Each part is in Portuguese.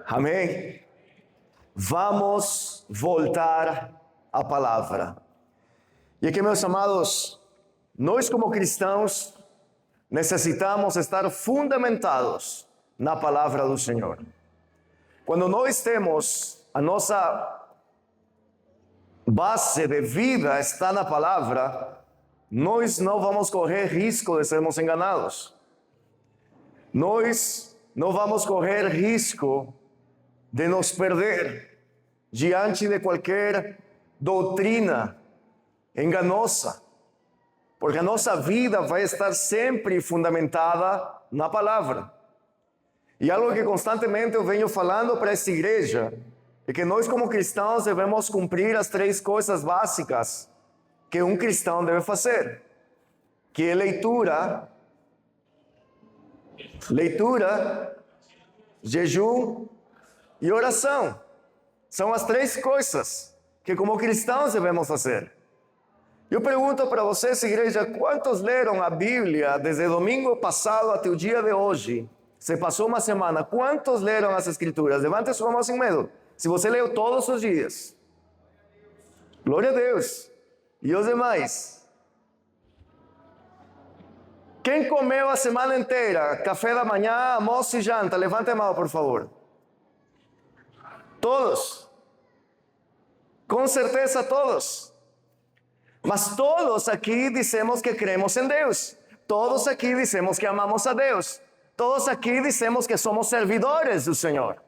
Amém? Vamos voltar à palavra. E aqui, meus amados, nós como cristãos necessitamos estar fundamentados na palavra do Senhor. Quando nós temos a nossa base de vida está na palavra, nós não vamos correr risco de sermos enganados. Nós não vamos correr risco de nos perder diante de qualquer doutrina enganosa, porque a nossa vida vai estar sempre fundamentada na palavra. E algo que constantemente eu venho falando para esta igreja é que nós como cristãos devemos cumprir as 3 coisas básicas que um cristão deve fazer, que é leitura, jejum e oração. São as 3 coisas que como cristãos devemos fazer. Eu pergunto para vocês, igreja, quantos leram a Bíblia desde domingo passado até o dia de hoje? Se passou uma semana, quantos leram as Escrituras? Levante sua mão sem medo. Se você leu todos os dias. Glória a Deus. E os demais? Quem comeu a semana inteira? Café da manhã, almoço e janta? Levante a mão, por favor. Todos. Com certeza todos. Mas todos aqui dizemos que cremos em Deus. Todos aqui dizemos que amamos a Deus. Todos aqui dizemos que somos servidores do Senhor.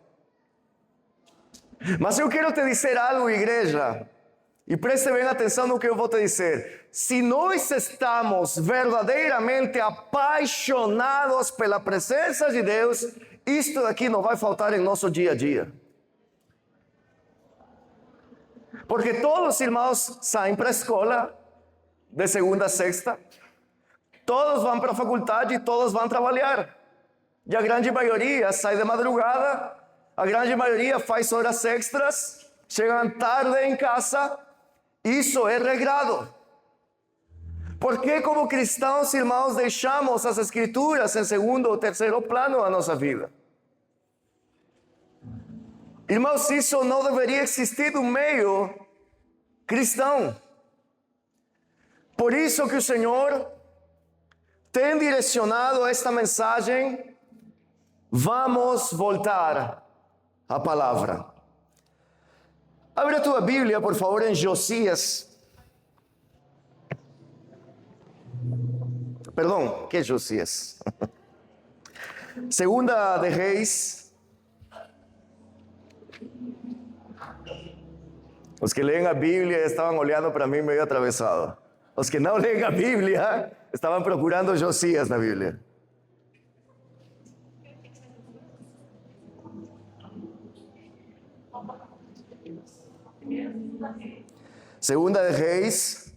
Mas eu quero te dizer algo, igreja, e preste bem atenção no que eu vou te dizer. Se nós estamos verdadeiramente apaixonados pela presença de Deus, isto daqui não vai faltar em nosso dia a dia. Porque todos os irmãos saem para a escola, de segunda a sexta, todos vão para a faculdade e todos vão trabalhar. E a grande maioria sai de madrugada, a grande maioria faz horas extras, chegam tarde em casa. Isso é regrado. Por que como cristãos, irmãos, deixamos as Escrituras em segundo ou terceiro plano da nossa vida? Irmãos, isso não deveria existir no meio cristão. Por isso que o Senhor tem direcionado esta mensagem. Vamos voltar à palavra. Abre a tua Bíblia, por favor, em Josias. Perdão, que Josias? Segunda de Reis. Os que leem a Bíblia estavam olhando para mim meio atravessado. Os que não leem a Bíblia estavam procurando Josias na Bíblia. Segunda de Reis,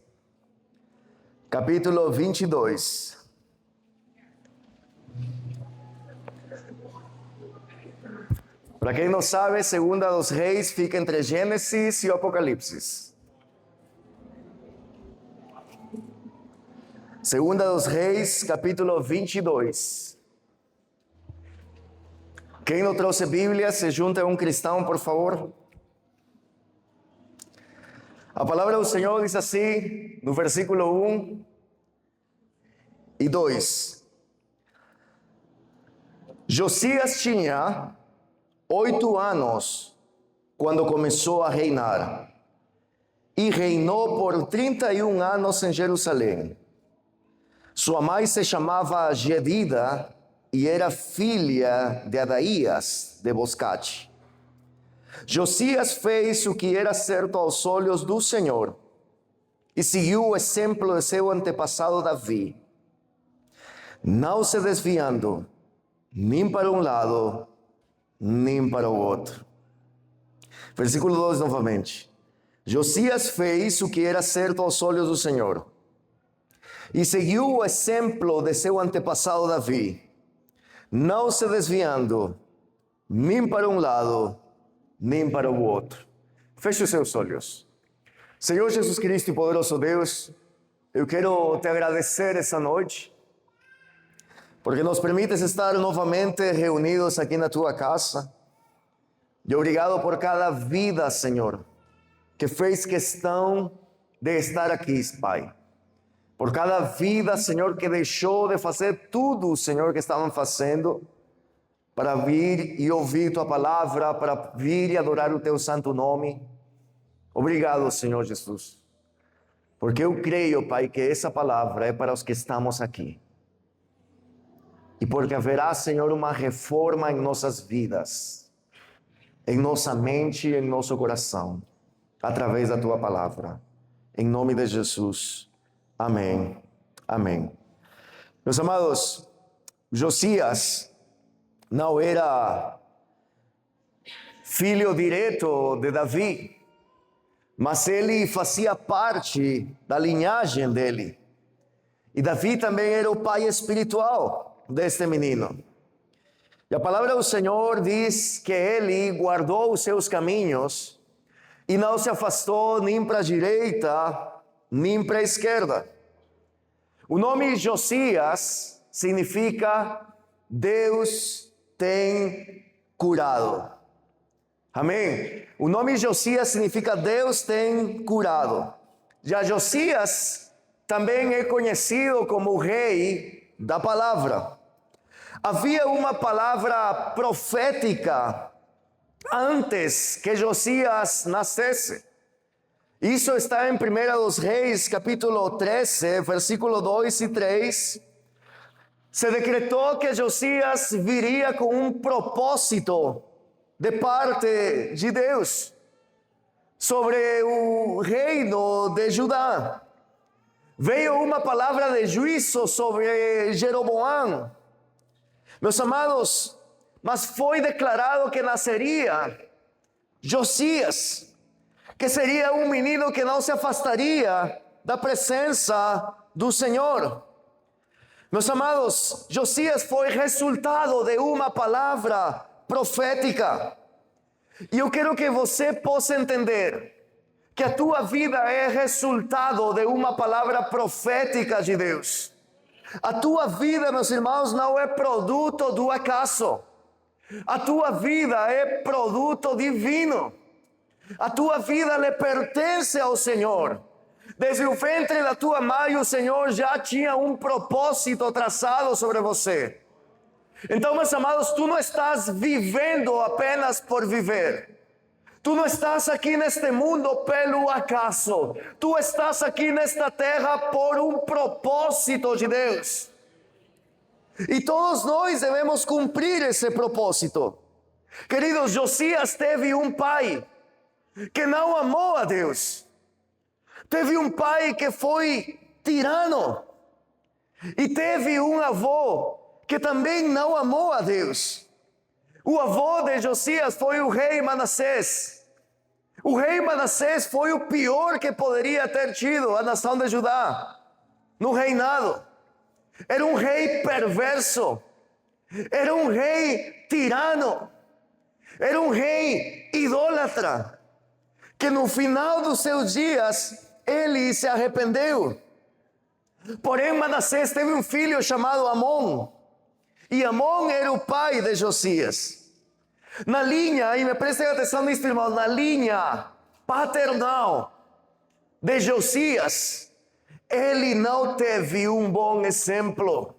capítulo 22. Para quem não sabe, Segunda dos Reis fica entre Gênesis e Apocalipse. Segunda dos Reis, capítulo 22. Quem não trouxe Bíblia, se junta a um cristão, por favor. A palavra do Senhor diz assim, no versículo 1 e 2. Josias tinha 8 anos quando começou a reinar, e reinou por 31 anos em Jerusalém. Sua mãe se chamava Jedida e era filha de Adaías de Boscate. Josias fez o que era certo aos olhos do Senhor e seguiu o exemplo de seu antepassado Davi, não se desviando nem para um lado, nem para o outro. Versículo 2 novamente. Josias fez o que era certo aos olhos do Senhor e seguiu o exemplo de seu antepassado Davi, não se desviando nem para um lado, nem para o outro. Feche os seus olhos. Senhor Jesus Cristo e poderoso Deus, eu quero te agradecer essa noite, porque nos permites estar novamente reunidos aqui na tua casa. E obrigado por cada vida, Senhor, que fez questão de estar aqui, Pai. Por cada vida, Senhor, que deixou de fazer tudo, Senhor, que estavam fazendo, para vir e ouvir Tua palavra, para vir e adorar o Teu santo nome. Obrigado, Senhor Jesus. Porque eu creio, Pai, que essa palavra é para os que estamos aqui. E porque haverá, Senhor, uma reforma em nossas vidas, em nossa mente e em nosso coração, através da Tua palavra. Em nome de Jesus. Amém. Amém. Meus amados, Josias não era filho direto de Davi, mas ele fazia parte da linhagem dele. E Davi também era o pai espiritual deste menino. E a palavra do Senhor diz que ele guardou os seus caminhos e não se afastou nem para a direita, nem para a esquerda. O nome Josias significa Deus tem curado. Amém? O nome Josias significa Deus tem curado. Já Josias também é conhecido como o rei da palavra. Havia uma palavra profética antes que Josias nascesse. Isso está em 1 dos Reis, capítulo 13, versículo 2 e 3. Se decretou que Josias viria com um propósito de parte de Deus sobre o reino de Judá. Veio uma palavra de juízo sobre Jeroboão. Meus amados, mas foi declarado que nasceria Josias, que seria um menino que não se afastaria da presença do Senhor. Meus amados, Josias foi resultado de uma palavra profética. E eu quero que você possa entender que a tua vida é resultado de uma palavra profética de Deus. A tua vida, meus irmãos, não é produto do acaso. A tua vida é produto divino. A tua vida lhe pertence ao Senhor. Desde o ventre da tua mãe, o Senhor já tinha um propósito traçado sobre você. Então, meus amados, tu não estás vivendo apenas por viver. Tu não estás aqui neste mundo pelo acaso. Tu estás aqui nesta terra por um propósito de Deus. E todos nós devemos cumprir esse propósito. Queridos, Josias teve um pai que não amou a Deus. Teve um pai que foi tirano. E teve um avô que também não amou a Deus. O avô de Josias foi o rei Manassés. O rei Manassés foi o pior que poderia ter tido a nação de Judá no reinado. Era um rei perverso. Era um rei tirano. Era um rei idólatra. Que no final dos seus dias, ele se arrependeu. Porém, Manassés teve um filho chamado Amon. E Amon era o pai de Josias. Na linha, e me prestem atenção nisso, irmão, na linha paternal de Josias, ele não teve um bom exemplo.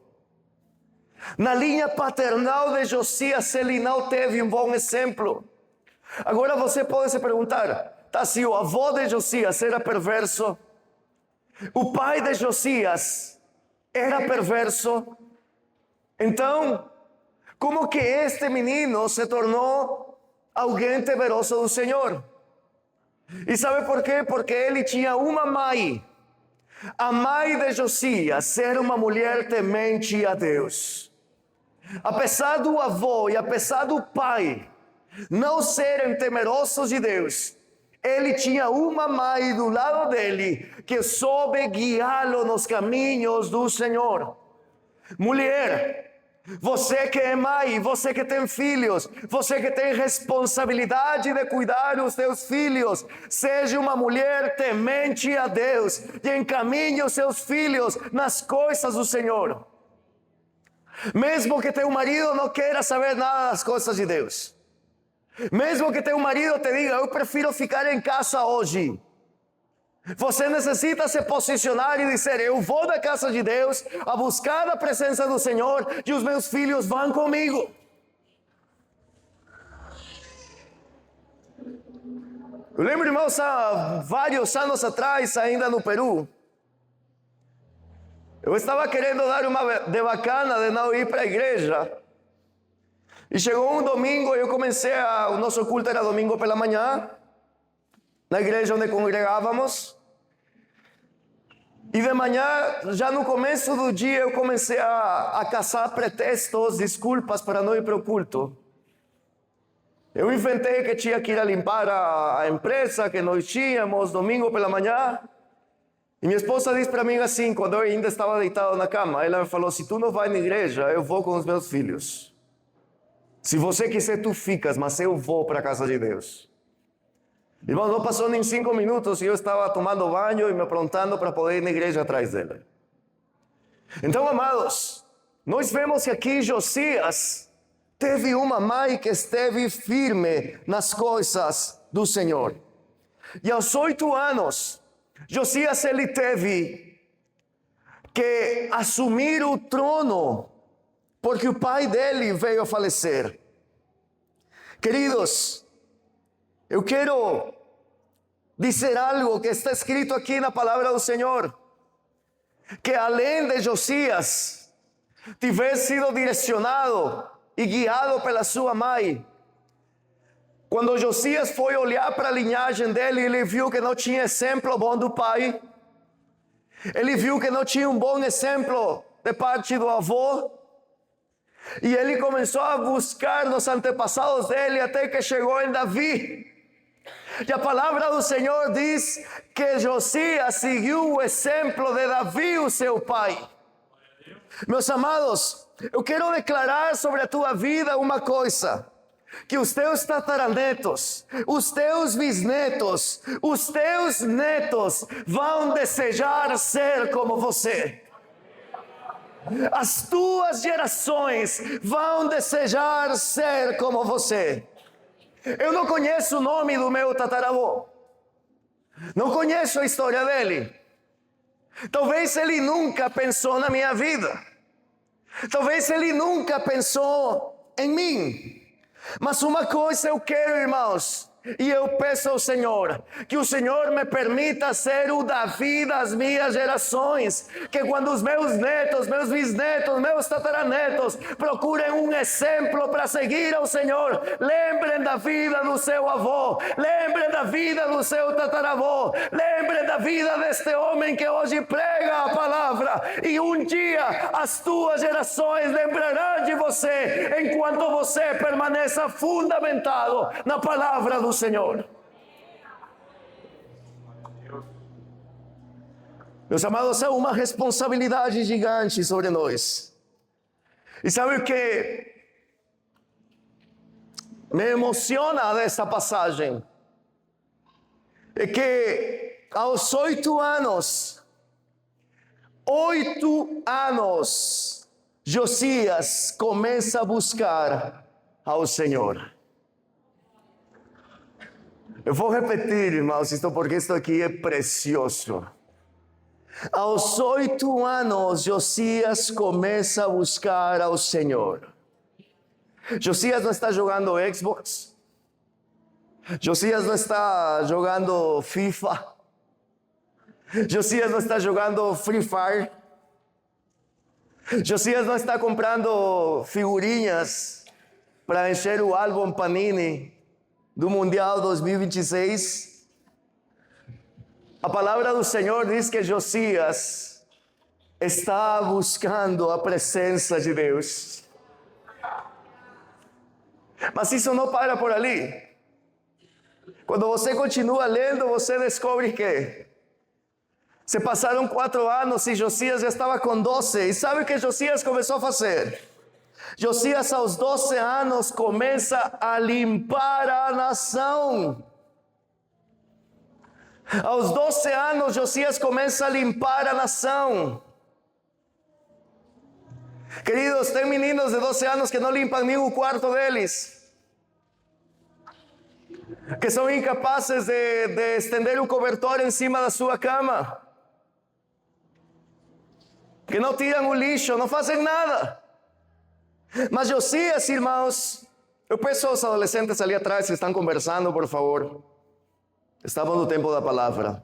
Na linha paternal de Josias, ele não teve um bom exemplo. Agora você pode se perguntar, tá, se o avô de Josias era perverso, o pai de Josias era perverso, então, como que este menino se tornou alguém temeroso do Senhor? E sabe por quê? Porque ele tinha uma mãe. A mãe de Josias era uma mulher temente a Deus. Apesar do avô e apesar do pai não serem temerosos de Deus, ele tinha uma mãe do lado dele que soube guiá-lo nos caminhos do Senhor. Mulher, você que é mãe, você que tem filhos, você que tem responsabilidade de cuidar dos seus filhos, seja uma mulher temente a Deus e encaminhe os seus filhos nas coisas do Senhor. Mesmo que teu marido não queira saber nada das coisas de Deus. Mesmo que teu marido te diga, eu prefiro ficar em casa hoje. Você necessita se posicionar e dizer, eu vou da casa de Deus a buscar a presença do Senhor e os meus filhos vão comigo. Eu lembro, irmãos, há vários anos atrás, ainda no Peru, eu estava querendo dar uma de bacana de não ir para a igreja. E chegou um domingo e eu o nosso culto era domingo pela manhã, na igreja onde congregávamos. E de manhã, já no começo do dia, eu comecei a caçar pretextos, desculpas para não ir para o culto. Eu inventei que tinha que ir a limpar a empresa que nós tínhamos domingo pela manhã. E minha esposa disse para mim assim, quando eu ainda estava deitado na cama, ela me falou, se tu não vai na igreja, eu vou com os meus filhos. Se você quiser, tu ficas, mas eu vou para a casa de Deus. Irmão, não passou nem 5 minutos e eu estava tomando banho e me aprontando para poder ir na igreja atrás dela. Então, amados, nós vemos que aqui Josias teve uma mãe que esteve firme nas coisas do Senhor. E aos 8 anos, Josias ele teve que assumir o trono, porque o pai dele veio a falecer. Queridos, eu quero dizer algo que está escrito aqui na palavra do Senhor, que além de Josias tivesse sido direcionado e guiado pela sua mãe, quando Josias foi olhar para a linhagem dele, ele viu que não tinha exemplo bom do pai, ele viu que não tinha um bom exemplo de parte do avô, e ele começou a buscar nos antepassados dele até que chegou em Davi. E a palavra do Senhor diz que Josias seguiu o exemplo de Davi, o seu pai. Meus amados, eu quero declarar sobre a tua vida uma coisa, que os teus tataranetos, os teus bisnetos, os teus netos vão desejar ser como você. As tuas gerações vão desejar ser como você. Eu não conheço o nome do meu tataravô. Não conheço a história dele. Talvez ele nunca pensou na minha vida. Talvez ele nunca pensou em mim. Mas uma coisa eu quero, irmãos, e eu peço ao Senhor, que o Senhor me permita ser o Davi das minhas gerações, que quando os meus netos, meus bisnetos, meus tataranetos procurem um exemplo para seguir ao Senhor, lembrem da vida do seu avô, lembrem da vida do seu tataravô, lembrem da vida deste homem que hoje prega a palavra, e um dia as tuas gerações lembrarão de você, enquanto você permaneça fundamentado na palavra do Senhor. Meus amados, é uma responsabilidade gigante sobre nós. E sabe o que me emociona dessa passagem? É que aos 8 anos, Josias começa a buscar ao Senhor. Eu vou repetir, irmãos, porque isto aqui é precioso. Aos 8 anos, Josias começa a buscar ao Senhor. Josias não está jogando Xbox. Josias não está jogando FIFA. Josias não está jogando Free Fire. Josias não está comprando figurinhas para encher o álbum Panini do Mundial 2026. A palavra do Senhor diz que Josias está buscando a presença de Deus. Mas isso não para por ali. Quando você continua lendo, você descobre que se passaram 4 anos e Josias já estava com 12. E sabe o que Josias começou a fazer? Josias, aos 12 anos, começa a limpar a nação. Aos 12 anos, Josias começa a limpar a nação. Queridos, tem meninos de 12 anos que não limpam nem o quarto deles. que são incapazes de estender um cobertor em cima da sua cama, que não tiram o lixo, não fazem nada. Mas Josias, irmãos, eu peço aos adolescentes ali atrás que estão conversando, por favor, estavam no tempo da palavra.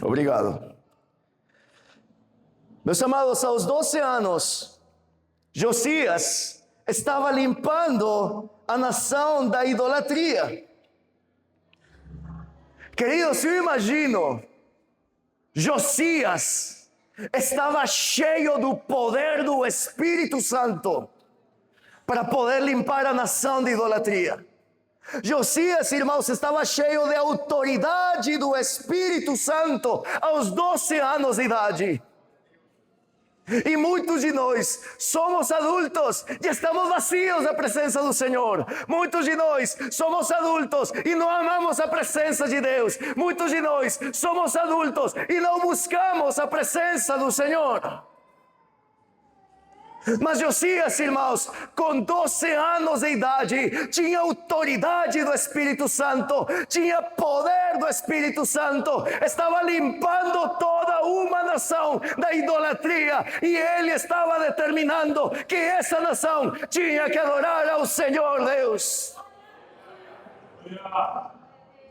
Obrigado. Meus amados, aos 12 anos, Josias estava limpando a nação da idolatria. Queridos, eu imagino, Josias estava cheio do poder do Espírito Santo para poder limpar a nação de idolatria. Josias, irmãos, estava cheio de autoridade do Espírito Santo aos 12 anos de idade. E muitos de nós somos adultos e estamos vazios da presença do Senhor. Muitos de nós somos adultos e não amamos a presença de Deus. Muitos de nós somos adultos e não buscamos a presença do Senhor. Mas Josias, irmãos, com 12 anos de idade, tinha autoridade do Espírito Santo, tinha poder do Espírito Santo, estava limpando toda uma nação da idolatria, e ele estava determinando que essa nação tinha que adorar ao Senhor Deus.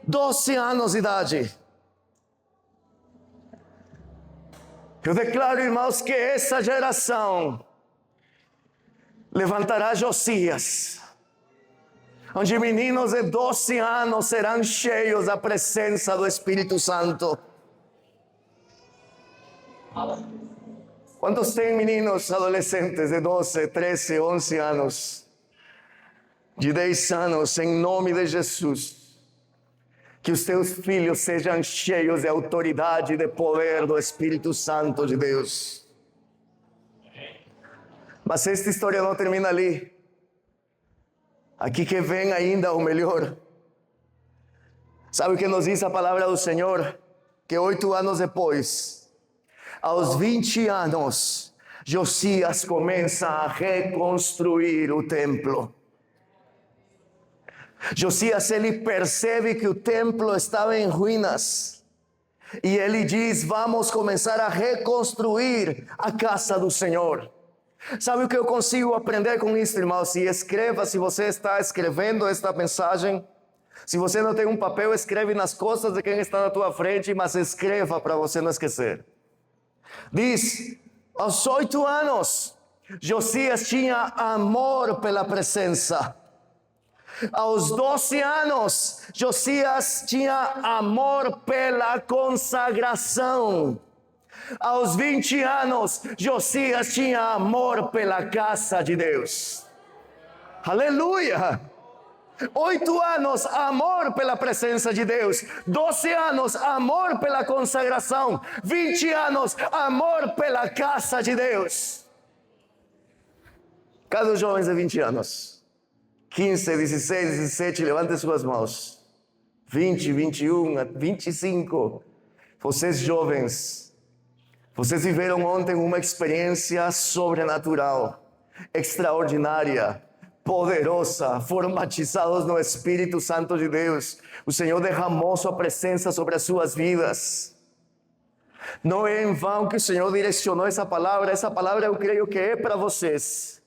12 anos de idade. Eu declaro, irmãos, que essa geração levantará Josias, onde meninos de 12 anos serão cheios da presença do Espírito Santo. Quantos têm meninos adolescentes de 12, 13, 11 anos, de 10 anos, em nome de Jesus? Que os teus filhos sejam cheios de autoridade e de poder do Espírito Santo de Deus. Mas esta história não termina ali. Aqui que vem ainda o melhor. Sabe o que nos diz a palavra do Senhor? Que 8 anos depois, aos 20 anos, Josias começa a reconstruir o templo. Josias, ele percebe que o templo estava em ruínas. E ele diz, vamos começar a reconstruir a casa do Senhor. Sabe o que eu consigo aprender com isso, irmãos? E escreva, se você está escrevendo esta mensagem. Se você não tem um papel, escreve nas costas de quem está na tua frente, mas escreva para você não esquecer. Diz, aos 8 anos, Josias tinha amor pela presença. Aos 12 anos, Josias tinha amor pela consagração. Aos 20 anos, Josias tinha amor pela casa de Deus. Aleluia! 8 anos, amor pela presença de Deus. 12 anos, amor pela consagração. 20 anos, amor pela casa de Deus. Cada um jovens de 20 anos. 15, 16, 17, levante suas mãos. 20, 21, 25. Vocês jovens, vocês viveram ontem uma experiência sobrenatural, extraordinária, poderosa, formatizados no Espírito Santo de Deus. O Senhor derramou sua presença sobre as suas vidas. Não é em vão que o Senhor direcionou essa palavra eu creio que é para vocês.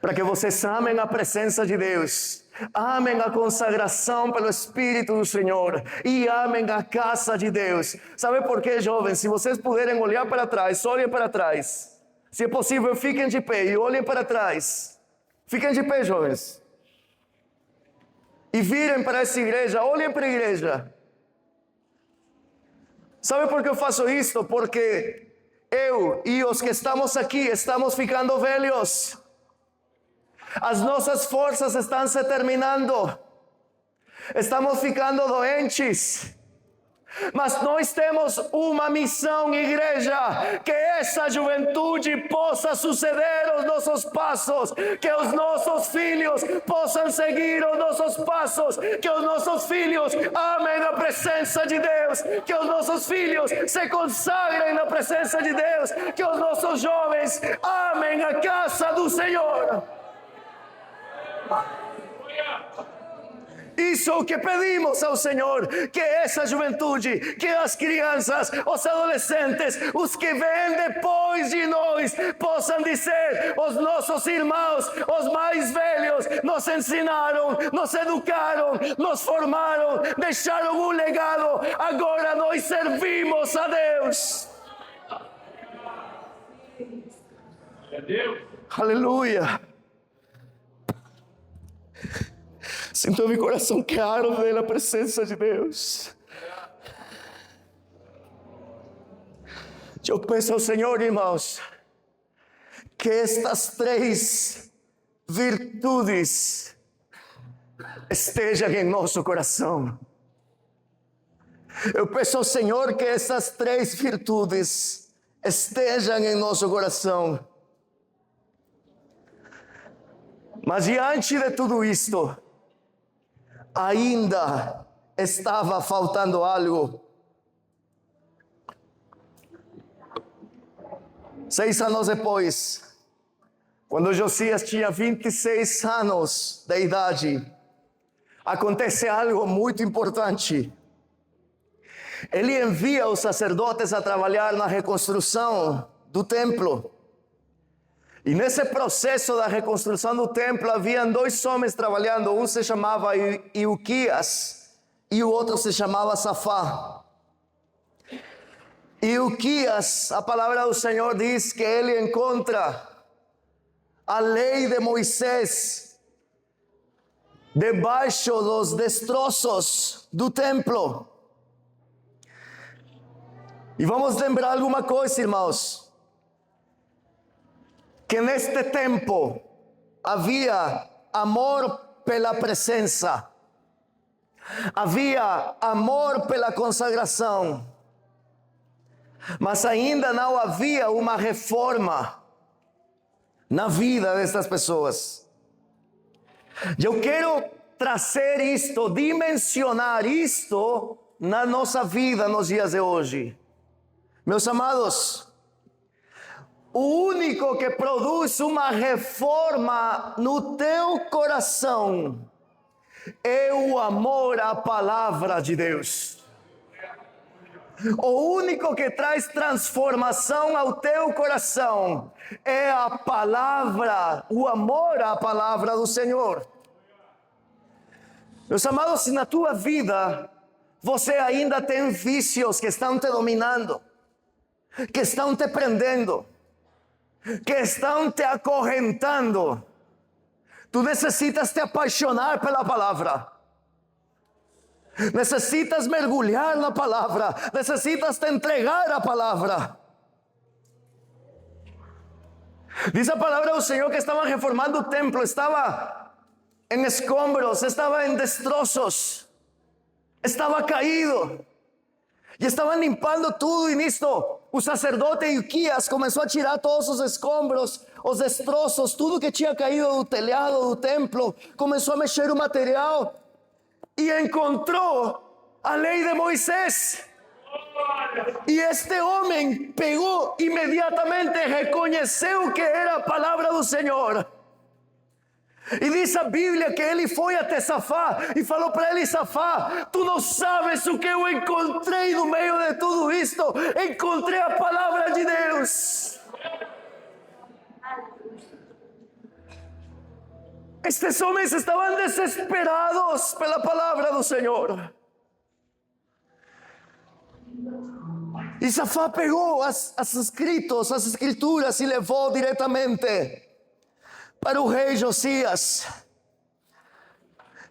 Para que vocês amem a presença de Deus, amem a consagração pelo Espírito do Senhor e amem a casa de Deus. Sabe por quê, jovens? Se vocês puderem olhar para trás, olhem para trás. Se é possível, fiquem de pé e olhem para trás. Fiquem de pé, jovens. E virem para essa igreja, olhem para a igreja. Sabe por que eu faço isto? Porque eu e os que estamos aqui estamos ficando velhos. As nossas forças estão se terminando. Estamos ficando doentes. Mas nós temos uma missão, igreja, que essa juventude possa suceder os nossos passos, que os nossos filhos possam seguir os nossos passos, que os nossos filhos amem a presença de Deus, que os nossos filhos se consagrem na presença de Deus, que os nossos jovens amem a casa do Senhor. Isso é o que pedimos ao Senhor, que essa juventude, que as crianças, os adolescentes, os que vêm depois de nós, possam dizer: os nossos irmãos, os mais velhos, nos ensinaram, nos educaram, nos formaram, deixaram um legado, agora nós servimos a Deus. Aleluia. Sinto meu coração que arde na presença de Deus. Eu peço ao Senhor, irmãos, que estas 3 virtudes estejam em nosso coração. Eu peço ao Senhor que essas 3 virtudes estejam em nosso coração. Mas diante de tudo isto, ainda estava faltando algo. 6 anos depois, quando Josias tinha 26 anos de idade, acontece algo muito importante. Ele envia os sacerdotes a trabalhar na reconstrução do templo. E nesse processo da reconstrução do templo, haviam 2 homens trabalhando. Um se chamava Ilquias e o outro se chamava Safá. Ilquias, a palavra do Senhor diz que ele encontra a lei de Moisés debaixo dos destroços do templo. E vamos lembrar alguma coisa, irmãos, que neste tempo havia amor pela presença, havia amor pela consagração, mas ainda não havia uma reforma na vida destas pessoas. Eu quero trazer isto, dimensionar isto na nossa vida nos dias de hoje. Meus amados, o único que produz uma reforma no teu coração é o amor à palavra de Deus. O único que traz transformação ao teu coração é a palavra, o amor à palavra do Senhor. Meus amados, se na tua vida você ainda tem vícios que estão te dominando, que estão te prendendo, que estão te acorrentando, tu necessitas te apaixonar pela palavra. Necessitas mergulhar na palavra. Necessitas te entregar à palavra. Diz a palavra do Senhor que estavam reformando o templo. Estava em escombros, estava em destroços, estava caído. E estavam limpando tudo, e nisto o sacerdote Ilquias começou a tirar todos os escombros, os destroços, tudo que tinha caído do telhado do templo. Começou a mexer o material e encontrou a lei de Moisés. E este homem pegou imediatamente, reconheceu que era a palavra do Senhor. E diz a Bíblia que ele foi até Safá e falou para ele: Safá, tu não sabes o que eu encontrei no meio de tudo isto. Encontrei a palavra de Deus. Estes homens estavam desesperados pela palavra do Senhor. E Safá pegou as escrituras e levou diretamente para o rei Josias.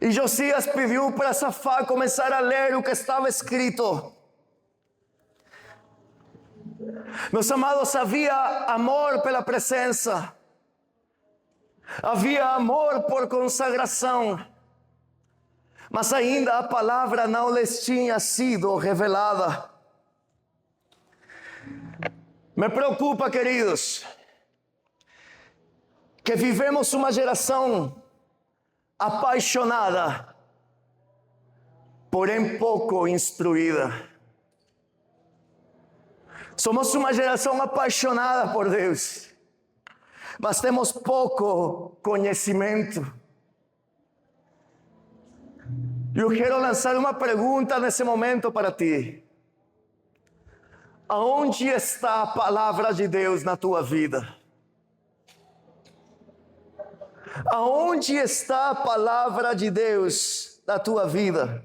E Josias pediu para Safá começar a ler o que estava escrito. Meus amados, havia amor pela presença, havia amor por consagração, mas ainda a palavra não lhes tinha sido revelada. Me preocupa, queridos, que vivemos uma geração apaixonada, porém pouco instruída. Somos uma geração apaixonada por Deus, mas temos pouco conhecimento. Eu quero lançar uma pergunta nesse momento para ti. Aonde está a palavra de Deus na tua vida? Aonde está a palavra de Deus na tua vida?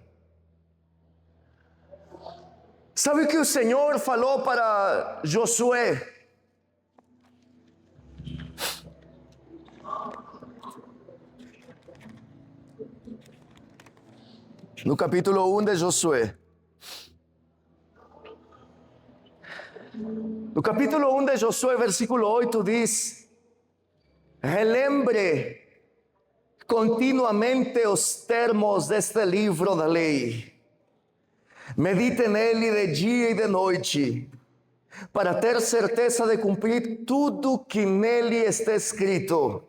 Sabe o que o Senhor falou para Josué? No capítulo 1 de Josué. No capítulo 1 de Josué, versículo 8 diz: relembre continuamente os termos deste livro da lei. Medite nele de dia e de noite, para ter certeza de cumprir tudo que nele está escrito.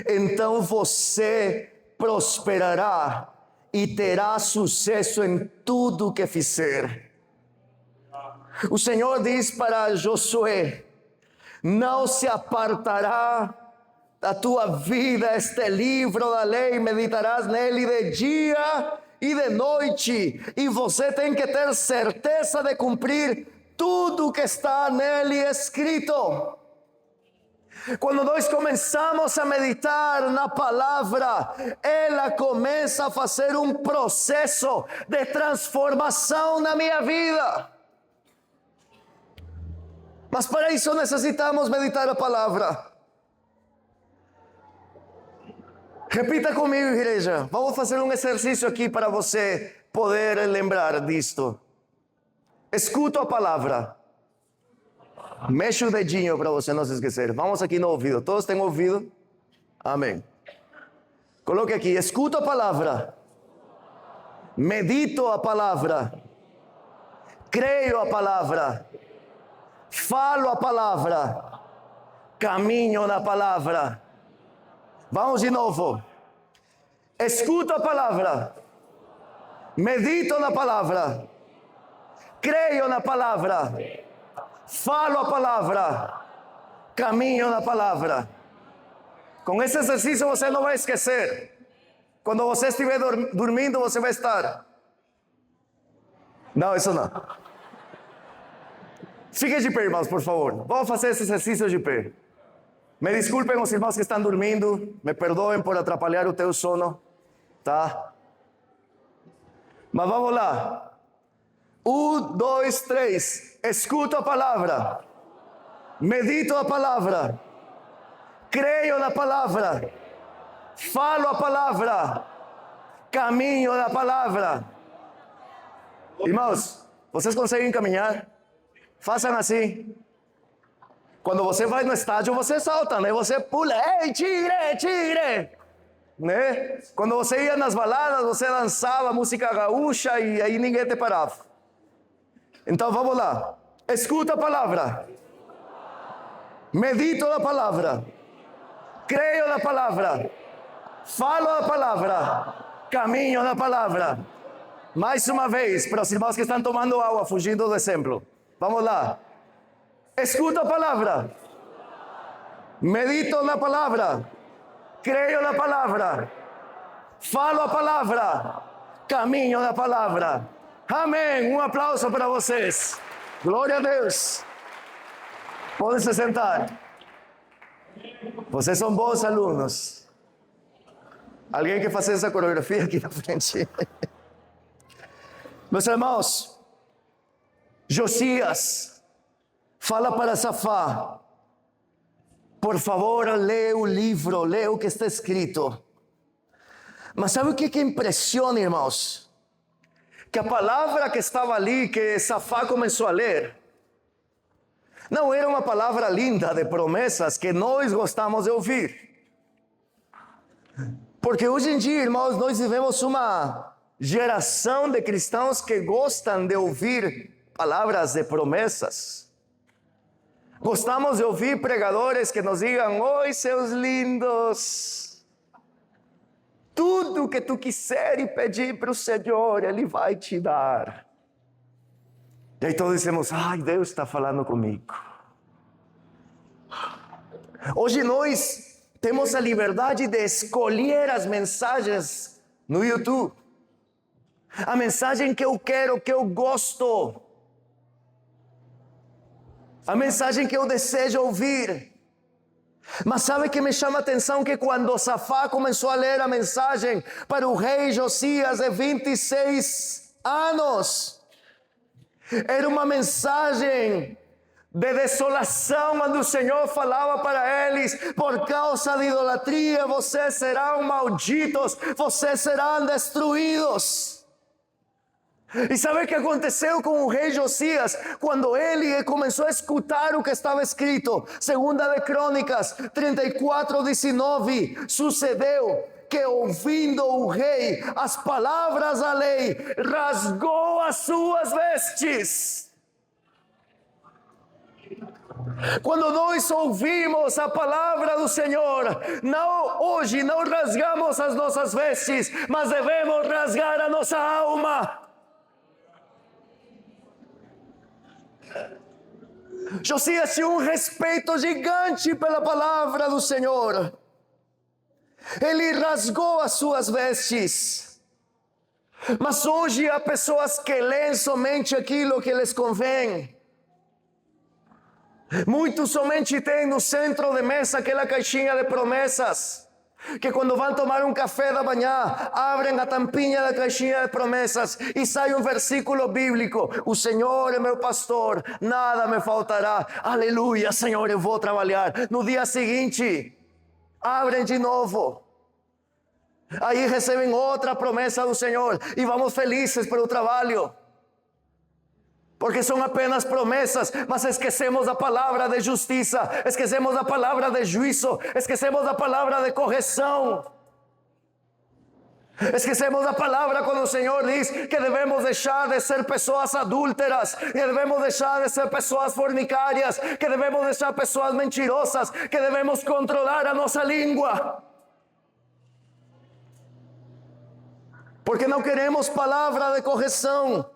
Então você prosperará e terá sucesso em tudo que fizer. O Senhor diz para Josué: não se apartará da tua vida este livro da lei, meditarás nele de dia e de noite, e você tem que ter certeza de cumprir tudo que está nele escrito. Quando nós começamos a meditar na palavra, ela começa a fazer um processo de transformação na minha vida. Mas para isso necessitamos meditar a palavra. Repita comigo, igreja. Vamos fazer um exercício aqui para você poder lembrar disto. Escuta a palavra. Mexe o dedinho para você não se esquecer. Vamos aqui no ouvido. Todos têm ouvido? Amém. Coloque aqui. Escuta a palavra. Medito a palavra. Creio a palavra. Falo a palavra. Caminho na palavra. Vamos de novo. Escuto a palavra. Medito na palavra. Creio na palavra. Falo a palavra. Caminho na palavra. Com esse exercício você não vai esquecer. Quando você estiver dormindo, você vai estar. Não, isso não. Fique de pé, irmãos, por favor. Vamos fazer esse exercício de pé. Me desculpem os irmãos que estão dormindo. Me perdoem por atrapalhar o teu sono. Tá? Mas vamos lá. 1, 2, 3. Escuto a palavra. Medito a palavra. Creio na palavra. Falo a palavra. Caminho na palavra. Irmãos, vocês conseguem caminhar? Façam assim. Quando você vai no estádio, você salta, né? Você pula. Ei, tigre, tigre! Né? Quando você ia nas baladas, você dançava música gaúcha e aí ninguém te parava. Então vamos lá. Escuta a palavra. Medito na palavra. Creio na palavra. Falo a palavra. Caminho na palavra. Mais uma vez, para os irmãos que estão tomando água, fugindo do exemplo. Vamos lá. Escuta a palavra. Medito na palavra. Creio na palavra. Falo a palavra. Caminho na palavra. Amém. Um aplauso para vocês. Glória a Deus. Podem se sentar. Vocês são bons alunos. Alguém quer fazer essa coreografia aqui na frente? Meus irmãos, Josias fala para Safá: por favor, lê o livro, lê o que está escrito. Mas sabe o que impressiona, irmãos? Que a palavra que estava ali, que Safá começou a ler, não era uma palavra linda de promessas que nós gostamos de ouvir. Porque hoje em dia, irmãos, nós vivemos uma geração de cristãos que gostam de ouvir palavras de promessas. Gostamos de ouvir pregadores que nos digam: oi, seus lindos, tudo que tu quiser e pedir para o Senhor, Ele vai te dar. E aí todos dizemos: ai, Deus está falando comigo. Hoje nós temos a liberdade de escolher as mensagens no YouTube. a mensagem que eu quero, que eu gosto, a mensagem que eu desejo ouvir. Mas sabe que me chama a atenção que quando Safá começou a ler a mensagem para o rei Josias de 26 anos, era uma mensagem de desolação, onde o Senhor falava para eles: por causa de idolatria, vocês serão malditos, vocês serão destruídos. E sabe o que aconteceu com o rei Josias? Quando ele começou a escutar o que estava escrito, 2 de Crônicas 34:19, sucedeu que, ouvindo o rei as palavras da lei, rasgou as suas vestes. Quando nós ouvimos a palavra do Senhor, hoje não rasgamos as nossas vestes, mas devemos rasgar a nossa alma. Josias tinha um respeito gigante pela palavra do Senhor. Ele rasgou as suas vestes. Mas hoje há pessoas que leem somente aquilo que lhes convém. Muitos somente têm no centro de mesa aquela caixinha de promessas, que quando vão tomar um café da manhã, abrem a tampinha da caixinha de promessas e sai um versículo bíblico: o Senhor é meu pastor, nada me faltará. Aleluia, Senhor, eu vou trabalhar. No dia seguinte, abrem de novo. Aí recebem outra promessa do Senhor e vamos felizes pelo trabalho. Porque são apenas promessas, mas esquecemos a palavra de justiça, esquecemos a palavra de juízo, esquecemos a palavra de correção. Esquecemos a palavra quando o Senhor diz que devemos deixar de ser pessoas adúlteras, que devemos deixar de ser pessoas fornicárias, que devemos deixar pessoas mentirosas, que devemos controlar a nossa língua. Porque não queremos palavra de correção.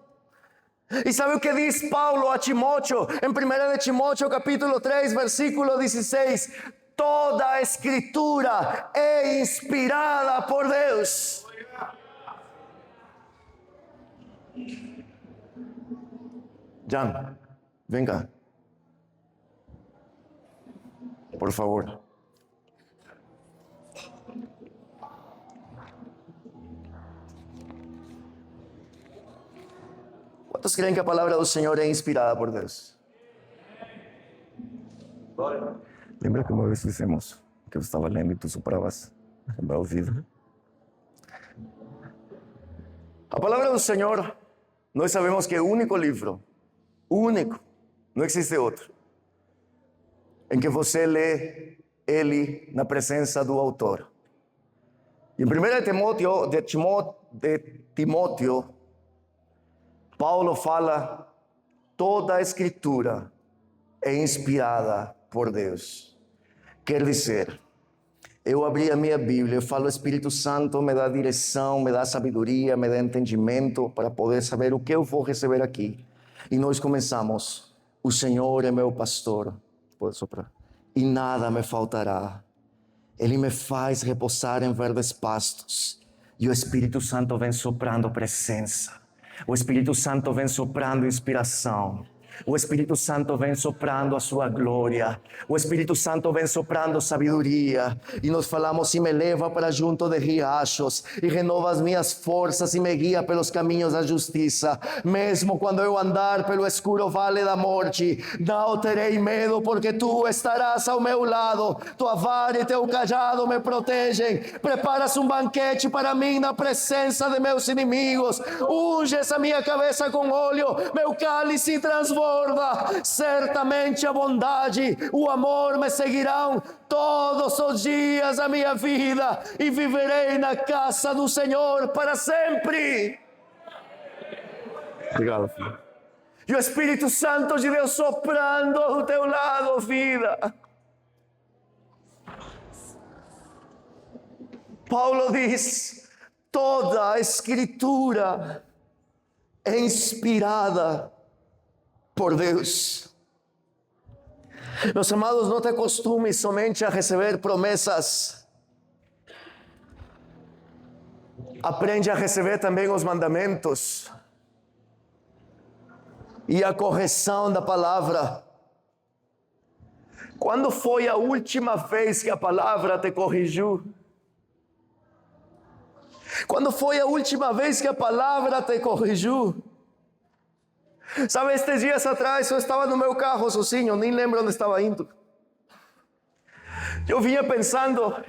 E sabe o que diz Paulo a Timóteo, em 1 de Timóteo capítulo 3, versículo 16? Toda a escritura é inspirada por Deus. Jan, vem cá. Por favor. ¿Cuántos creen que a palavra do Senhor é inspirada por Deus? Lembra que uma vez fizemos que eu estava lendo e tu sopravas no meu ouvido? A palavra do Senhor, nós sabemos que é o único livro, único, não existe outro, em que você lê ele na presença do autor. E em 1 de Timóteo, Paulo fala: toda a escritura é inspirada por Deus. Quer dizer, eu abri a minha Bíblia, eu falo: o Espírito Santo me dá direção, me dá sabedoria, me dá entendimento para poder saber o que eu vou receber aqui. E nós começamos: o Senhor é meu pastor, pode soprar, e nada me faltará. Ele me faz repousar em verdes pastos. E o Espírito Santo vem soprando presença. O Espírito Santo vem soprando inspiração. O Espírito Santo vem soprando a sua glória. O Espírito Santo vem soprando sabedoria. E nós falamos: e me leva para junto de riachos, e renova as minhas forças, e me guia pelos caminhos da justiça. Mesmo quando eu andar pelo escuro vale da morte, não terei medo, porque tu estarás ao meu lado. Tua vara e teu cajado me protegem. Preparas um banquete para mim na presença de meus inimigos. Unges a minha cabeça com óleo, meu cálice transborda. Certamente a bondade, o amor me seguirão todos os dias da minha vida, e viverei na casa do Senhor para sempre. Obrigado, filho. E o Espírito Santo de Deus soprando ao teu lado, vida. Paulo diz: toda a escritura é inspirada por Deus. Meus amados, não te acostumes somente a receber promessas. aprende a receber também os mandamentos e a correção da palavra. Quando foi a última vez que a palavra te corrigiu? Quando foi a última vez que a palavra te corrigiu? Sabe, estes dias atrás eu estava no meu carro sozinho, nem lembro onde estava indo. Eu vinha pensando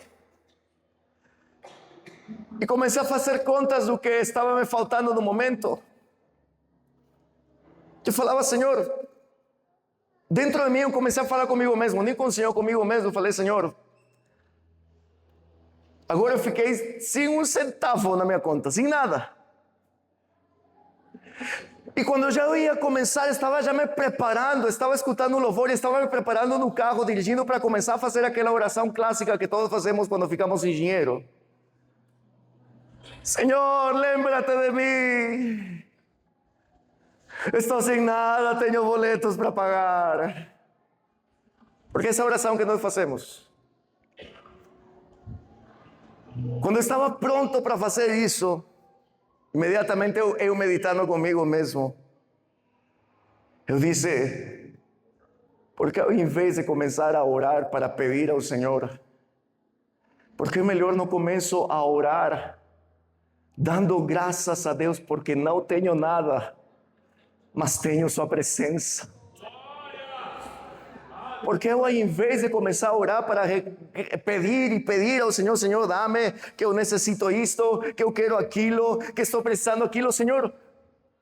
e comecei a fazer contas do que estava me faltando no momento. Eu falava, Senhor, dentro de mim eu comecei a falar comigo mesmo, nem com o Senhor, comigo mesmo. Eu falei, Senhor, agora eu fiquei sem um centavo na minha conta, sem nada. E quando eu já ia começar, estava já me preparando, estava escutando o louvor, estava me preparando no carro, dirigindo para começar a fazer aquela oração clássica que todos fazemos quando ficamos sem dinheiro. Senhor, lembra-te de mim. Estou sem nada, tenho boletos para pagar. Porque essa oração que nós fazemos. Quando eu estava pronto para fazer isso, imediatamente eu meditando comigo mesmo, eu disse, porque ao invés de começar a orar para pedir ao Senhor, por que melhor não começo a orar dando graças a Deus porque não tenho nada, mas tenho sua presença? Porque eu, ao invés de começar a orar para pedir ao Senhor, Senhor, dá-me, que eu necessito isto, que eu quero aquilo, que estou precisando aquilo, Senhor,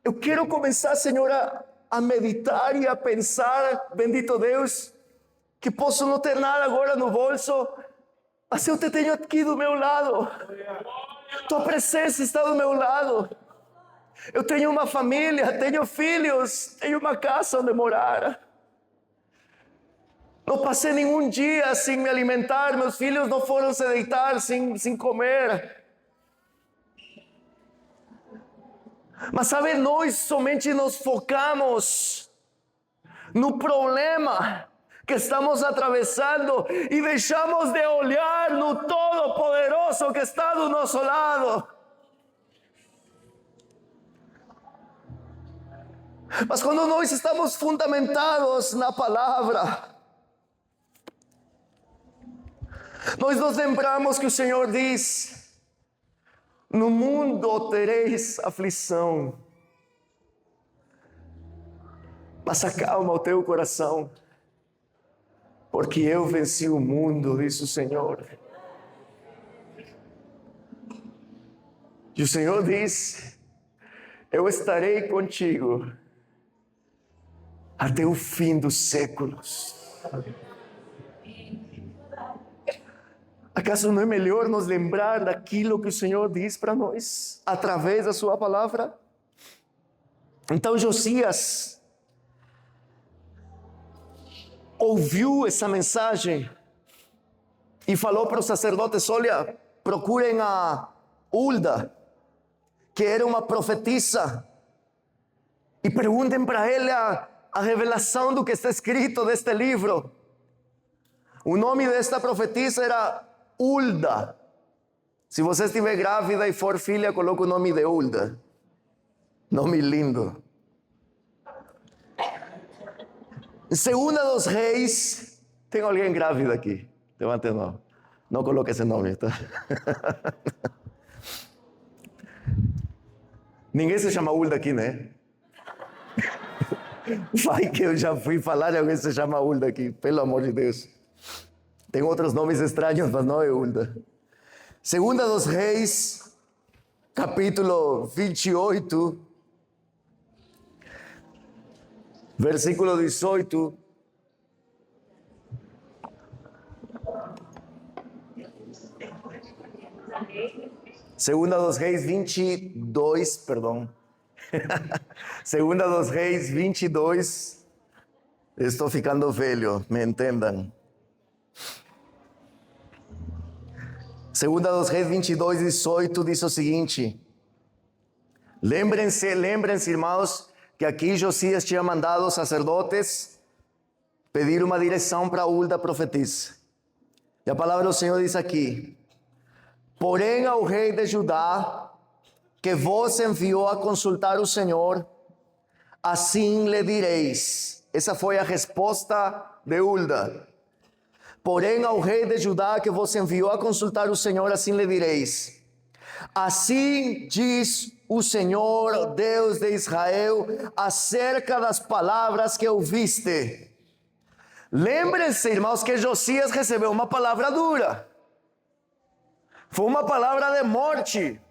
eu quero começar, Senhor, a meditar e a pensar, bendito Deus, que posso não ter nada agora no bolso, mas eu te tenho aqui do meu lado, tua presença está do meu lado, eu tenho uma família, tenho filhos, tenho uma casa onde morar. Não passei nenhum dia sem me alimentar, meus filhos não foram se deitar sem comer. Mas sabe, nós somente nos focamos no problema que estamos atravessando e deixamos de olhar no Todo-Poderoso que está do nosso lado. Mas quando nós estamos fundamentados na palavra, nós nos lembramos que o Senhor diz, no mundo tereis aflição, mas acalma o teu coração, porque eu venci o mundo, diz o Senhor. E o Senhor diz, eu estarei contigo até o fim dos séculos. Acaso não é melhor nos lembrar daquilo que o Senhor diz para nós, através da sua palavra? Então Josias ouviu essa mensagem e falou para os sacerdotes, olha, procurem a Hulda, que era uma profetisa, e perguntem para ela a revelação do que está escrito deste livro. O nome desta profetisa era Hulda. Se você estiver grávida e for filha, coloque o nome de Hulda. Nome lindo. Em Segunda dos Reis, tem alguém grávida aqui? Levante a mão. Não coloque esse nome, tá? Ninguém se chama Hulda aqui, né? Vai que eu já fui falar e alguém se chama Hulda aqui, pelo amor de Deus. Tem outros nomes estranhos, mas não é Hulda. Segunda dos Reis, capítulo 28, versículo 18. Segunda dos Reis 22, perdão. Segunda dos Reis 22. Estou ficando velho, me entendam. Segunda dos Reis 22, 18 diz o seguinte: lembrem-se, irmãos, que aqui Josias tinha mandado os sacerdotes pedir uma direção para Hulda profetisa. E a palavra do Senhor diz aqui: Porém ao rei de Judá, que vos enviou a consultar o Senhor, assim lhe direis. Essa foi a resposta de Hulda. Porém ao rei de Judá, que vos enviou a consultar o Senhor, assim lhe direis. Assim diz o Senhor, Deus de Israel, acerca das palavras que ouviste. Lembrem-se, irmãos, que Josias recebeu uma palavra dura. Foi uma palavra de morte.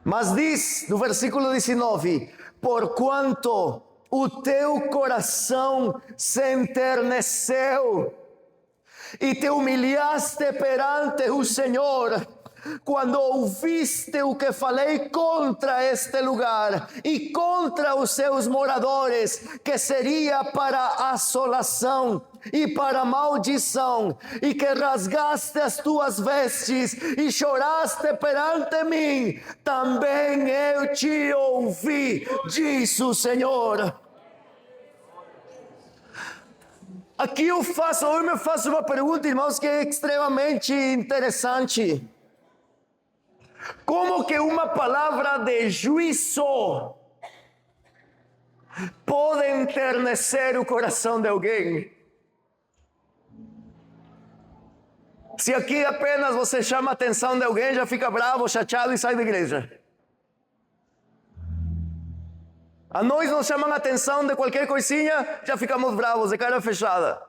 Mas diz no versículo 19: porquanto o teu coração se enterneceu e te humilhaste perante o Senhor, quando ouviste o que falei contra este lugar e contra os seus moradores, que seria para assolação e para maldição, e que rasgaste as tuas vestes e choraste perante mim, também eu te ouvi, diz o Senhor. Aqui eu me faço uma pergunta, irmãos, que é extremamente interessante. Como que uma palavra de juízo pode enternecer o coração de alguém? Se aqui apenas você chama a atenção de alguém, já fica bravo, chateado e sai da igreja. A nós nos chamam a atenção de qualquer coisinha, já ficamos bravos, de cara fechada.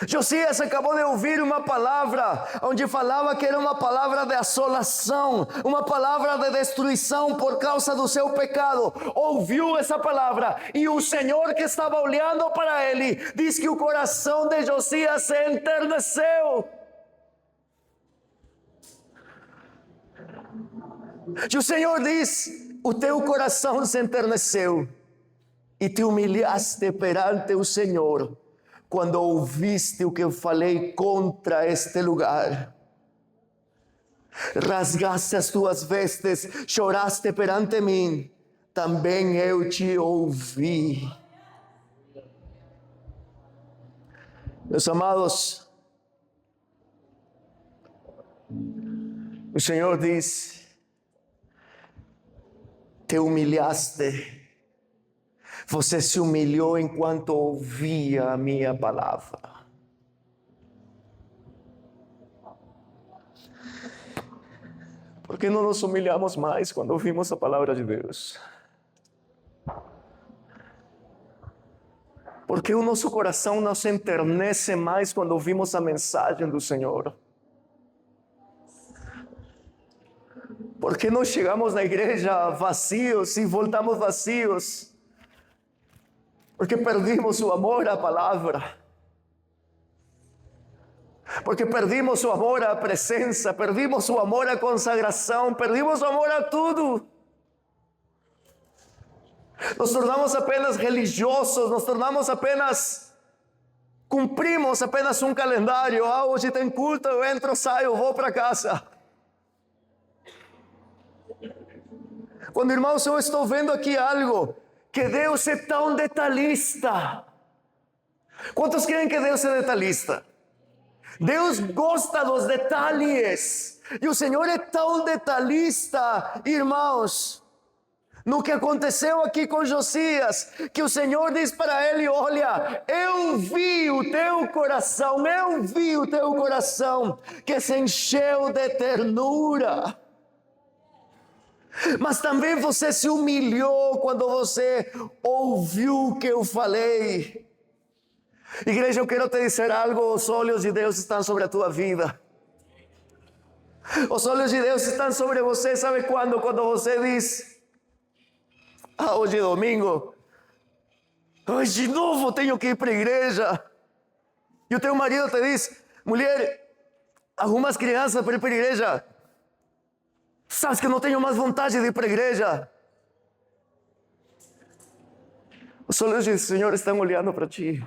Josias acabou de ouvir uma palavra, onde falava que era uma palavra de assolação, uma palavra de destruição por causa do seu pecado. Ouviu essa palavra, e o Senhor que estava olhando para ele, diz que o coração de Josias se enterneceu. E o Senhor diz: o teu coração se enterneceu e te humilhaste perante o Senhor, quando ouviste o que eu falei contra este lugar. Rasgaste as tuas vestes, choraste perante mim, também eu te ouvi. Meus amados, o Senhor diz: te humilhaste. Você se humilhou enquanto ouvia a minha palavra. Por que não nos humilhamos mais quando ouvimos a palavra de Deus? Por que o nosso coração não se enternece mais quando ouvimos a mensagem do Senhor? Por que nós chegamos na igreja vazios e voltamos vazios? Porque perdimos o amor à palavra. Porque perdimos o amor à presença, perdimos o amor à consagração, perdimos o amor a tudo. Nos tornamos apenas religiosos, nos tornamos apenas, cumprimos apenas um calendário. Hoje tem culto, eu entro, saio, vou para casa. Quando, irmãos, eu estou vendo aqui algo, que Deus é tão detalhista. Quantos creem que Deus é detalhista? Deus gosta dos detalhes. E o Senhor é tão detalhista, irmãos, no que aconteceu aqui com Josias, que o Senhor diz para ele: olha, eu vi o teu coração, que se encheu de ternura. Mas também você se humilhou quando você ouviu o que eu falei. Igreja, eu quero te dizer algo: os olhos de Deus estão sobre a tua vida. Os olhos de Deus estão sobre você. Sabe quando? Quando você diz: hoje é domingo, hoje de novo tenho que ir para a igreja. E o teu marido te diz: mulher, arruma as crianças para ir para a igreja. Sabes que eu não tenho mais vontade de ir para a igreja. Os olhos do Senhor estão olhando para ti.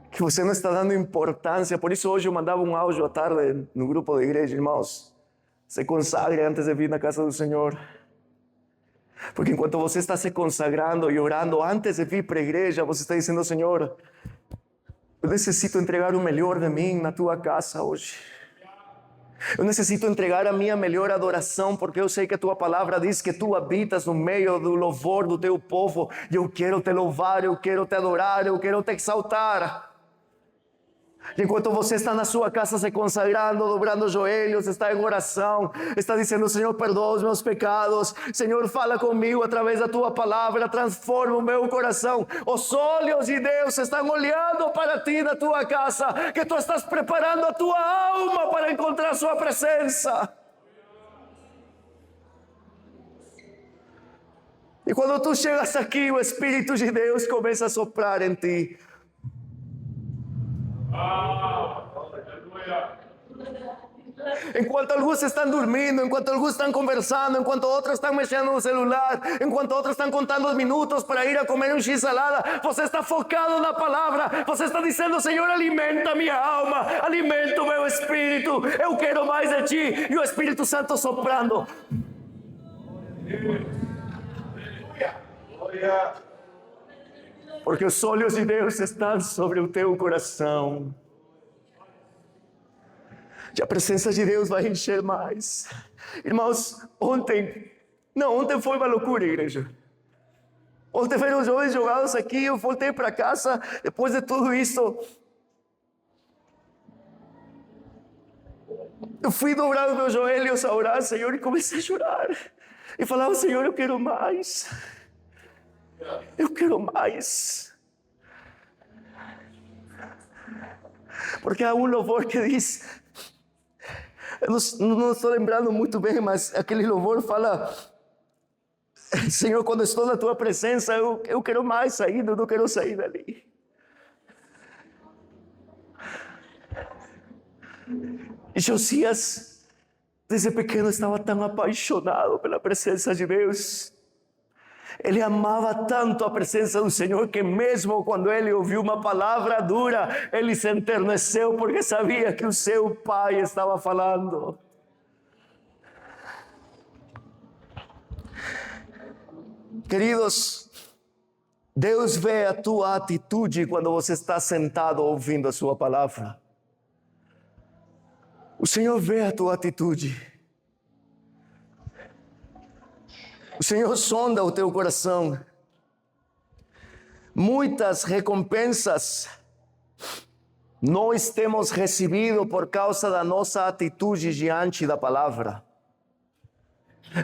Que você não está dando importância. Por isso hoje eu mandava um áudio à tarde no grupo da igreja: irmãos, se consagre antes de vir na casa do Senhor. Porque enquanto você está se consagrando e orando antes de vir para a igreja, você está dizendo: Senhor, Eu necessito entregar o melhor de mim na tua casa hoje. Eu necessito entregar a minha melhor adoração, porque eu sei que a tua palavra diz que tu habitas no meio do louvor do teu povo. E eu quero te louvar, eu quero te adorar, eu quero te exaltar. Enquanto você está na sua casa se consagrando, dobrando os joelhos, está em oração, está dizendo: Senhor, perdoa os meus pecados, Senhor, fala comigo através da tua palavra, transforma o meu coração. Os olhos de Deus estão olhando para ti na tua casa, que tu estás preparando a tua alma para encontrar sua presença. E quando tu chegas aqui, o Espírito de Deus começa a soprar em ti. Enquanto alguns estão dormindo, enquanto alguns estão conversando, enquanto outros estão mexendo no celular, enquanto outros estão contando os minutos para ir a comer um x-salada, você está focado na palavra, você está dizendo: Senhor, alimenta minha alma, alimenta o meu espírito, eu quero mais de ti. E o Espírito Santo soprando. Porque os olhos de Deus estão sobre o teu coração. E a presença de Deus vai encher mais. Irmãos, ontem foi uma loucura, igreja. Ontem foram os jovens jogados aqui, eu voltei para casa, depois de tudo isso. Eu fui dobrar os meus joelhos a orar, Senhor, e comecei a chorar. E falava: Senhor, eu quero mais. Eu quero mais. Porque há um louvor que diz, eu não estou lembrando muito bem, mas aquele louvor fala: Senhor, quando estou na tua presença, eu quero mais sair, eu não quero sair dali. E Josias, desde pequeno, estava tão apaixonado pela presença de Deus. Ele amava tanto a presença do Senhor que mesmo quando ele ouviu uma palavra dura, ele se enterneceu porque sabia que o seu pai estava falando. Queridos, Deus vê a tua atitude quando você está sentado ouvindo a sua palavra. O Senhor vê a tua atitude. O Senhor sonda o teu coração. Muitas recompensas nós temos recebido por causa da nossa atitude diante da palavra.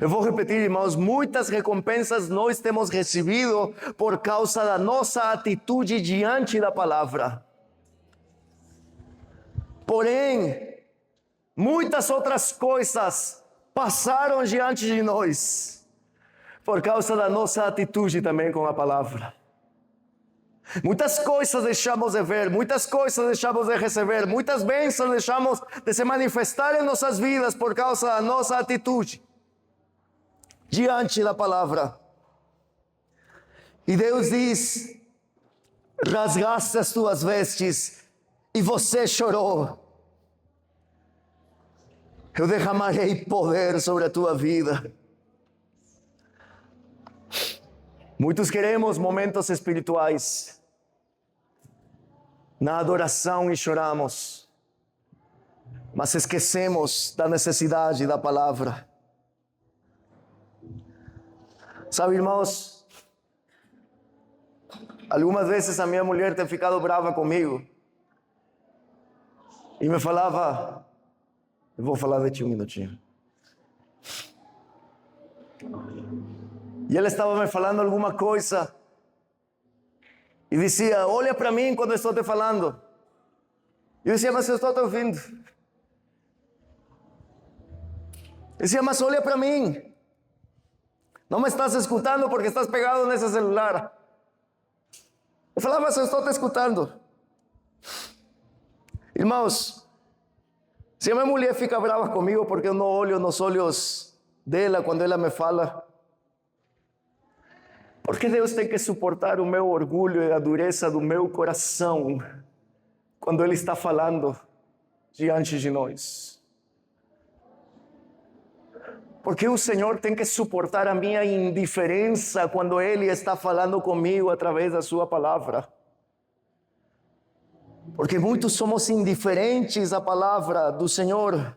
Eu vou repetir, irmãos, muitas recompensas nós temos recebido por causa da nossa atitude diante da palavra. Porém, muitas outras coisas passaram diante de nós por causa da nossa atitude também com a palavra. Muitas coisas deixamos de ver, muitas coisas deixamos de receber, muitas bênçãos deixamos de se manifestar em nossas vidas por causa da nossa atitude diante da palavra. E Deus diz: rasgaste as tuas vestes e você chorou. Eu derramarei poder sobre a tua vida. Muitos queremos momentos espirituais na adoração e choramos, mas esquecemos da necessidade da palavra. Sabe, irmãos, algumas vezes a minha mulher tem ficado brava comigo e me falava, eu vou falar de ti um minutinho. E ela estava me falando alguma coisa e dizia: olha para mim quando eu estou te falando. E eu dizia: mas eu estou te ouvindo. Eu dizia: mas olha para mim. Não me estás escutando porque estás pegado nesse celular. Eu falava: mas eu estou te escutando. Irmãos, se a minha mulher fica brava comigo porque eu não olho nos olhos dela quando ela me fala, porque Deus tem que suportar o meu orgulho e a dureza do meu coração quando Ele está falando diante de nós? Porque o Senhor tem que suportar a minha indiferença quando Ele está falando comigo através da sua palavra? Porque muitos somos indiferentes à palavra do Senhor.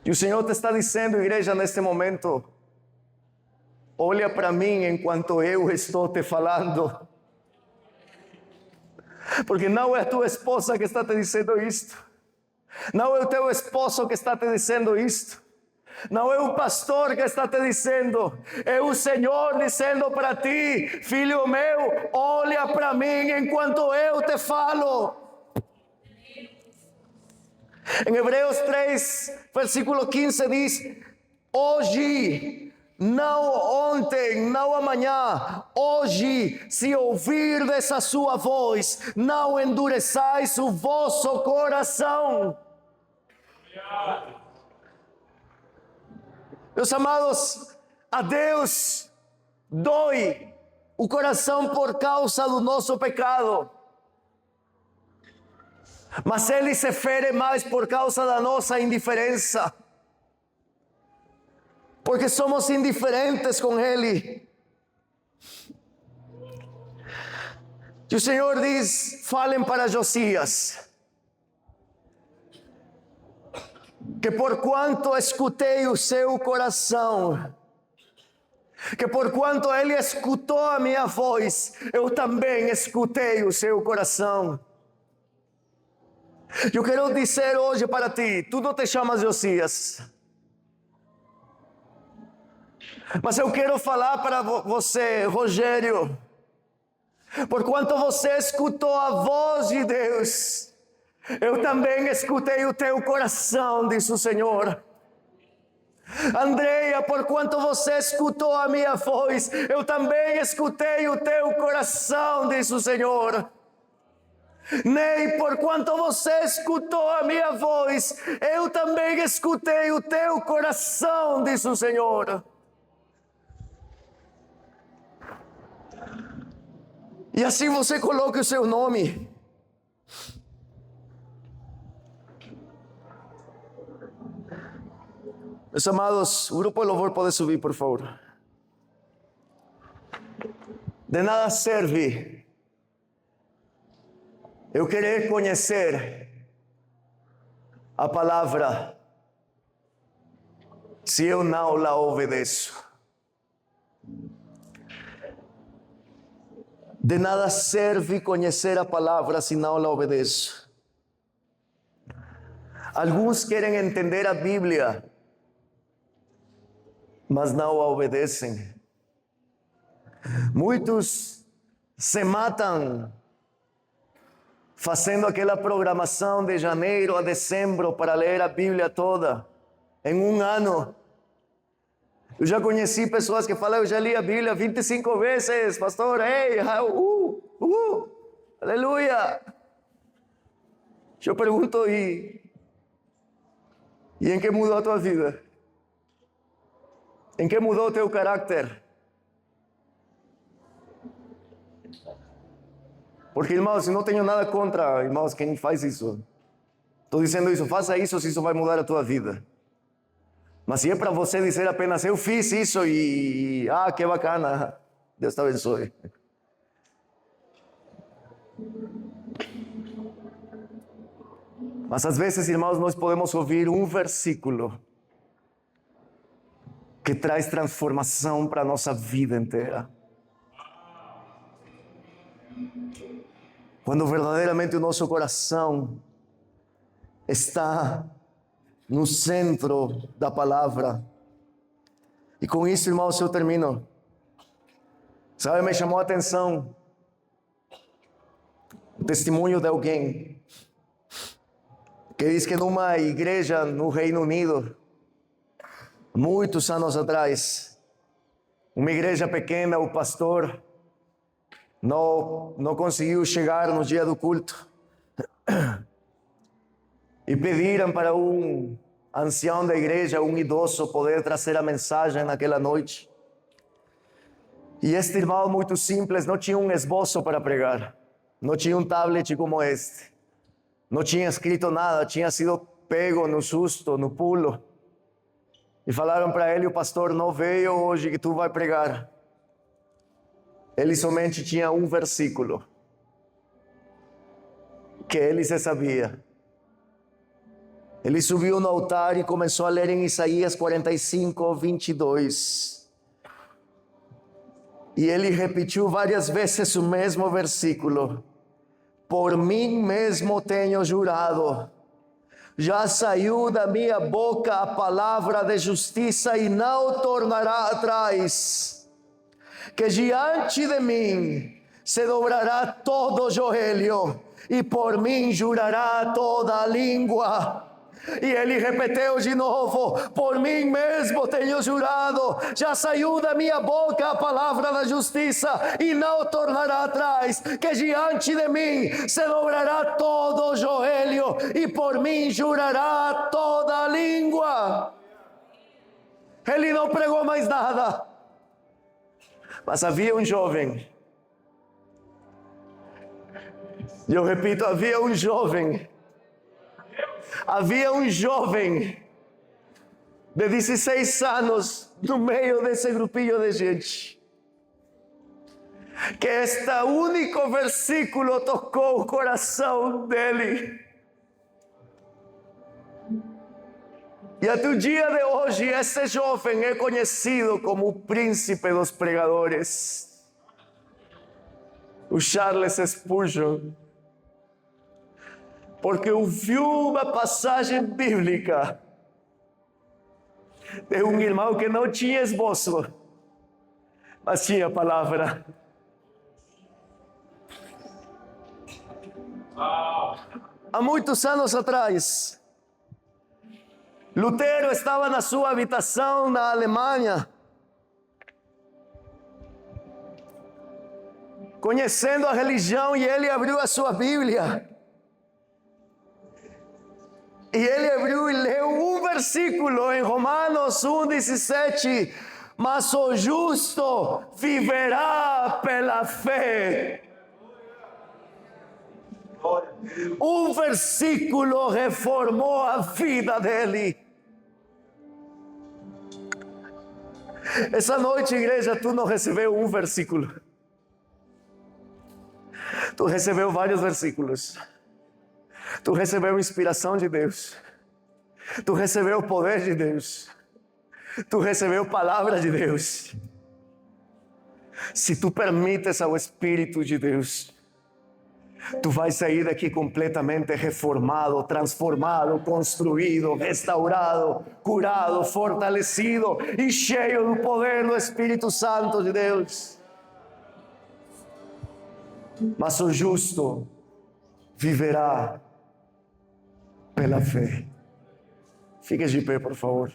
E o Senhor te está dizendo, igreja, neste momento: olha para mim enquanto eu estou te falando. Porque não é a tua esposa que está te dizendo isto. Não é o teu esposo que está te dizendo isto. Não é o pastor que está te dizendo. É o Senhor dizendo para ti: filho meu, olha para mim enquanto eu te falo. Em Hebreus 3, versículo 15 diz: hoje, não ontem, não amanhã, hoje, se ouvirdes a sua voz, não endureçais o vosso coração. Meus amados, a Deus dói o coração por causa do nosso pecado. Mas Ele se fere mais por causa da nossa indiferença. Porque somos indiferentes com Ele. E o Senhor diz: falem para Josias, que por quanto escutei o seu coração, que por quanto ele escutou a minha voz, eu também escutei o seu coração. Eu quero dizer hoje para ti: tu não te chamas Josias, mas eu quero falar para você, Rogério, por quanto você escutou a voz de Deus, eu também escutei o teu coração, diz o Senhor. Andreia, por quanto você escutou a minha voz, eu também escutei o teu coração, diz o Senhor. Ney, por quanto você escutou a minha voz, eu também escutei o teu coração, diz o Senhor. E assim você coloca o seu nome. Meus amados, o grupo de louvor pode subir, por favor. De nada serve eu querer conhecer a palavra se eu não la obedeço. De nada serve conhecer a palavra se não la obedeço. Alguns querem entender a Bíblia, mas não a obedecem. Muitos se matam fazendo aquela programação de janeiro a dezembro para ler a Bíblia toda em um ano. Eu já conheci pessoas que falam: eu já li a Bíblia 25 vezes, pastor, ei, aleluia. Eu pergunto: e em que mudou a tua vida? Em que mudou o teu caráter? Porque, irmãos, eu não tenho nada contra, irmãos, quem faz isso. Estou dizendo isso: faça isso se isso vai mudar a tua vida. Mas se é para você dizer apenas: eu fiz isso e que bacana, Deus te abençoe. Mas às vezes, irmãos, nós podemos ouvir um versículo que traz transformação para a nossa vida inteira. Quando verdadeiramente o nosso coração está no centro da palavra. E com isso, irmãos, eu termino. Sabe, me chamou a atenção o testemunho de alguém que diz que numa igreja no Reino Unido, muitos anos atrás, uma igreja pequena, o pastor não conseguiu chegar no dia do culto. E pediram para um ancião da igreja, um idoso, poder trazer a mensagem naquela noite. E este irmão, muito simples, não tinha um esboço para pregar. Não tinha um tablet como este. Não tinha escrito nada, tinha sido pego no susto, no pulo. E falaram para ele: o pastor não veio hoje que tu vai pregar. Ele somente tinha um versículo. que ele se sabia. Ele subiu no altar e começou a ler em Isaías 45, 22. E ele repetiu várias vezes o mesmo versículo. Por mim mesmo tenho jurado. Já saiu da minha boca a palavra de justiça e não tornará atrás. Que diante de mim se dobrará todo joelho e por mim jurará toda a língua. E ele repetiu de novo: por mim mesmo tenho jurado, já saiu da minha boca a palavra da justiça e não tornará atrás, que diante de mim se dobrará todo o joelho e por mim jurará toda a língua. Ele não pregou mais nada, mas havia um jovem, e eu repito, havia um jovem de 16 anos no meio desse grupinho de gente, que este único versículo tocou o coração dele. E até o dia de hoje, esse jovem é conhecido como o príncipe dos pregadores, o Charles Spurgeon, porque ouviu uma passagem bíblica de um irmão que não tinha esboço, mas tinha palavra. Há muitos anos atrás, Lutero estava na sua habitação na Alemanha, conhecendo a religião, e ele abriu a sua Bíblia. E ele abriu e leu um versículo em Romanos 1,17. Mas o justo viverá pela fé. Um versículo reformou a vida dele. Essa noite, igreja, tu não recebeu um versículo. Tu recebeu vários versículos. Tu recebeu a inspiração de Deus. Tu recebeu o poder de Deus. Tu recebeu a palavra de Deus. Se tu permites ao Espírito de Deus, tu vais sair daqui completamente reformado, transformado, construído, restaurado, curado, fortalecido e cheio do poder do Espírito Santo de Deus. Mas o justo viverá pela fé. Fique de pé, por favor.